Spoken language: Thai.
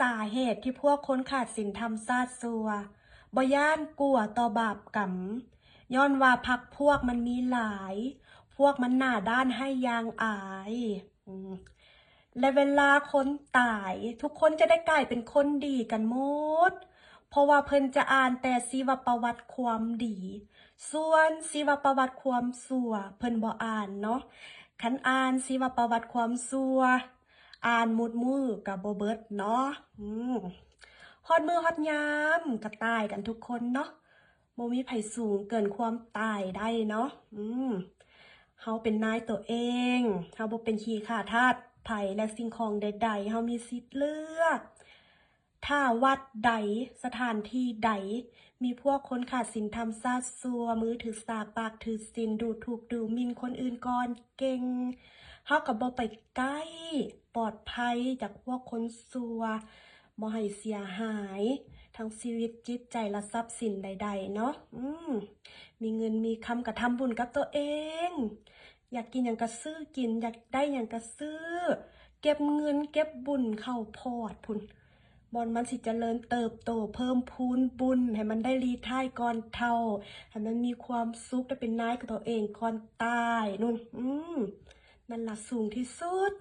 สาเหตุที่พวกคนขาดศีลธรรมซาดซัวบ่ย่านกลัวต่อบาปกรรมย้อนว่าพักพวกมันมีหลาย พวกมันหน้าด้านให้ยางอายอืมและเวลาคนตายทุกคนจะได้กลายเป็นคนดีกันหมด เพราะว่าเพิ่นจะอ่านแต่ชีวประวัติความดี ส่วนชีวประวัติความชั่วเพิ่นบ่อ่านเนาะคันอ่านชีวประวัติความชั่วอ่านหมดมือกับบ่เบิดเนาะฮอดมือฮอดยามก็ตายกันทุกคนเนาะบ่มีไผสูงเกินความตายได้เนาะเฮาเป็นนายตัวเองเฮาบ่เป็นขี้ข่าทาสไผและสิ่งของใดๆเฮามีสิทธิ์เลือกถ้าวัดใดสถานที่ใดมีพวกคนขาดศีลธรรมซาดซัวมือถือสากปากถือศีลดูถูกดูหมิ่นคนอื่นก่อนเก่งเฮาก็บ่ไปใกล้ปลอดภัยจากพวกคนซัวบ่ให้เสียหายทั้งชีวิตจิตใจและทรัพย์สินใดๆเนาะมีเงินมีคำก็ทำบุญกับตัวเองอยากกินอย่างก็ซื้อกินอยากได้อย่างก็ซื้อเก็บเงินเก็บบุญเข้าพอร์ตพุ่นบอนมันสิเจริญเติบโตเพิ่มพูนบุญให้มันได้รีทายก่อนเท่าให้มันมีความสุขได้เป็นนายกับตัวเองก่อนตายนู่นนั่นล่ะสูงที่สุด